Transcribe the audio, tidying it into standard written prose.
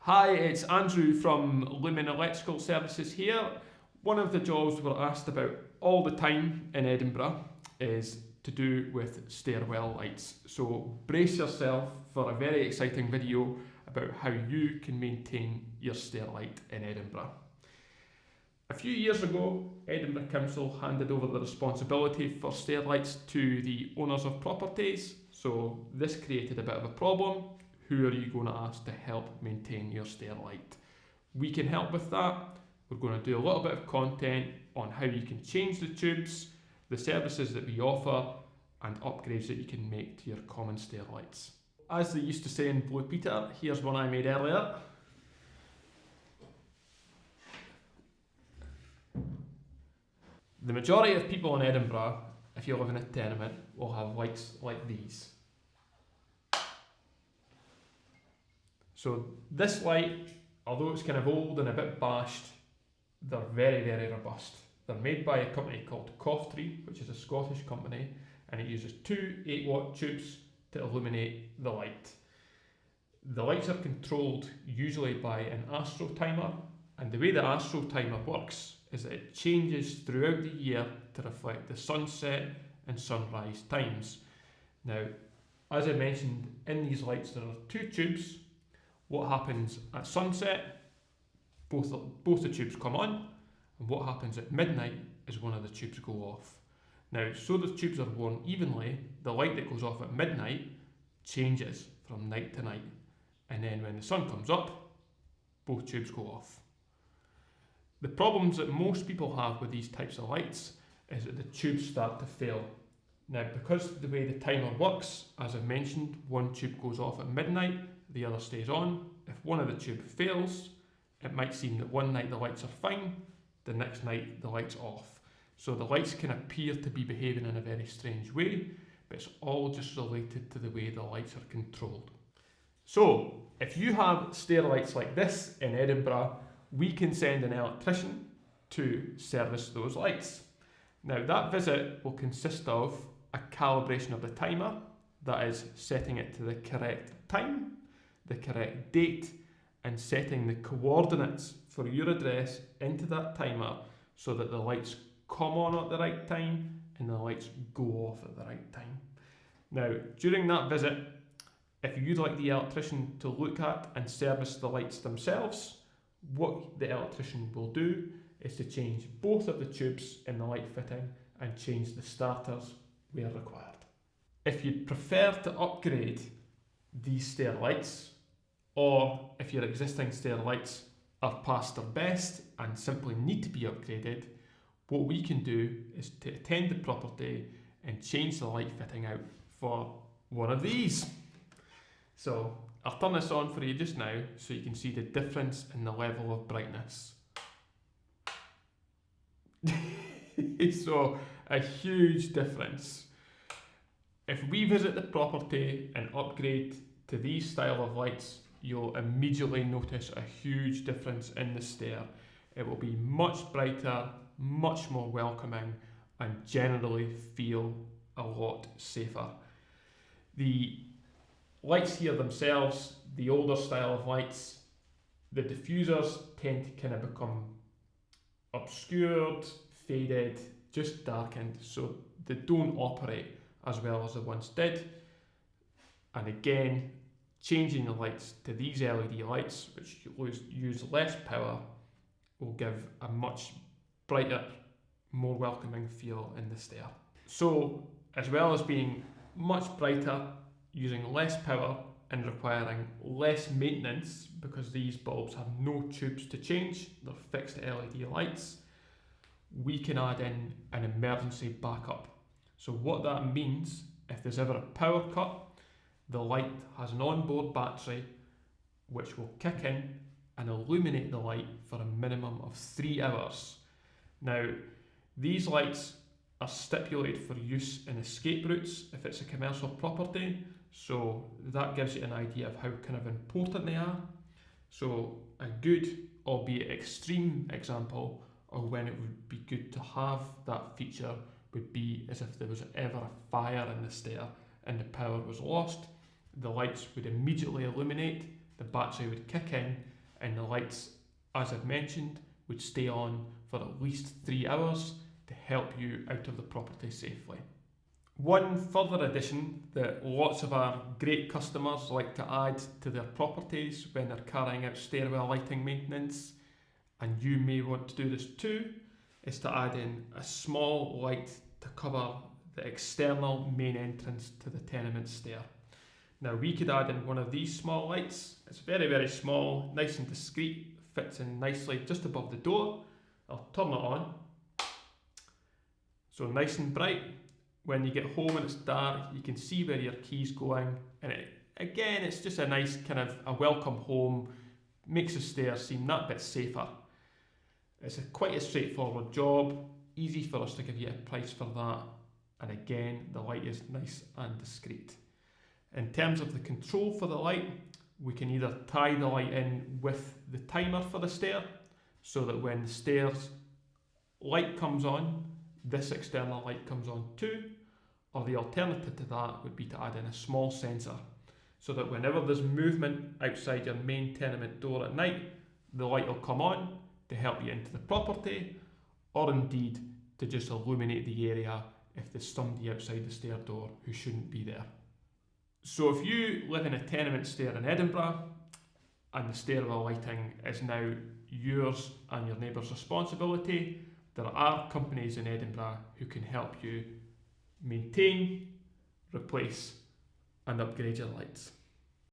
Hi, it's Andrew from Lumen Electrical Services here. One of the jobs we're asked about all the time in Edinburgh is to do with stairwell lights. So brace yourself for a very exciting video about how you can maintain your stair light in Edinburgh. A few years ago, Edinburgh Council handed over the responsibility for stair lights to the owners of properties. So this created a bit of a problem. Who are you going to ask to help maintain your stair light? We can help with that. We're going to do a little bit of content on how you can change the tubes, the services that we offer, and upgrades that you can make to your common stair lights. As they used to say in Blue Peter, here's one I made earlier. The majority of people in Edinburgh, if you live in a tenement, will have lights like these. So this light, although it's kind of old and a bit bashed, they're very, very robust. They're made by a company called Coftree, which is a Scottish company, and it uses two 8-watt tubes to illuminate the light. The lights are controlled usually by an astro timer, and the way the astro timer works is that it changes throughout the year to reflect the sunset and sunrise times. Now, as I mentioned, in these lights there are two tubes. What happens at sunset, both the tubes come on, and what happens at midnight is one of the tubes go off. Now, so the tubes are worn evenly, the light that goes off at midnight changes from night to night, and then when the sun comes up, both tubes go off. The problems that most people have with these types of lights is that the tubes start to fail. Now, because of the way the timer works, as I've mentioned, one tube goes off at midnight, the other stays on. If one of the tubes fails, it might seem that one night the lights are fine, the next night the light's off. So the lights can appear to be behaving in a very strange way, but it's all just related to the way the lights are controlled. So if you have stair lights like this in Edinburgh, we can send an electrician to service those lights. Now that visit will consist of a calibration of the timer, that is setting it to the correct time, the correct date, and setting the coordinates for your address into that timer so that the lights come on at the right time and the lights go off at the right time. Now, during that visit, if you'd like the electrician to look at and service the lights themselves, what the electrician will do is to change both of the tubes in the light fitting and change the starters where required. If you'd prefer to upgrade these stair lights, or if your existing stair lights are past their best and simply need to be upgraded, what we can do is to attend the property and change the light fitting out for one of these. So I'll turn this on for you just now so you can see the difference in the level of brightness. So a huge difference. If we visit the property and upgrade to these style of lights, you'll immediately notice a huge difference in the stair. It will be much brighter, much more welcoming, and generally feel a lot safer. The lights here themselves, the older style of lights, the diffusers tend to kind of become obscured, faded, just darkened, so they don't operate as well as they once did. And again, changing the lights to these LED lights, which use less power, will give a much brighter, more welcoming feel in the stair. So, as well as being much brighter, using less power and requiring less maintenance, because these bulbs have no tubes to change, they're fixed LED lights, we can add in an emergency backup. So what that means, if there's ever a power cut, the light has an onboard battery which will kick in and illuminate the light for a minimum of 3 hours. Now, these lights are stipulated for use in escape routes if it's a commercial property, so that gives you an idea of how kind of important they are. So a good, albeit extreme example of when it would be good to have that feature would be as if there was ever a fire in the stair and the power was lost. The lights would immediately illuminate, the battery would kick in, and the lights, as I've mentioned, would stay on for at least 3 hours to help you out of the property safely. One further addition that lots of our great customers like to add to their properties when they're carrying out stairwell lighting maintenance, and you may want to do this too, is to add in a small light to cover the external main entrance to the tenement stair. Now we could add in one of these small lights. It's very, very small, nice and discreet, fits in nicely just above the door. I'll turn it on. So nice and bright. When you get home and it's dark, you can see where your key's going. And it's just a nice kind of a welcome home, makes the stairs seem that bit safer. It's quite a straightforward job, easy for us to give you a price for that. And again, the light is nice and discreet. In terms of the control for the light, we can either tie the light in with the timer for the stair, so that when the stairs light comes on, this external light comes on too, or the alternative to that would be to add in a small sensor, so that whenever there's movement outside your main tenement door at night, the light will come on to help you into the property, or indeed to just illuminate the area if there's somebody outside the stair door who shouldn't be there. So if you live in a tenement stair in Edinburgh and the stairwell lighting is now yours and your neighbour's responsibility, there are companies in Edinburgh who can help you maintain, replace and upgrade your lights.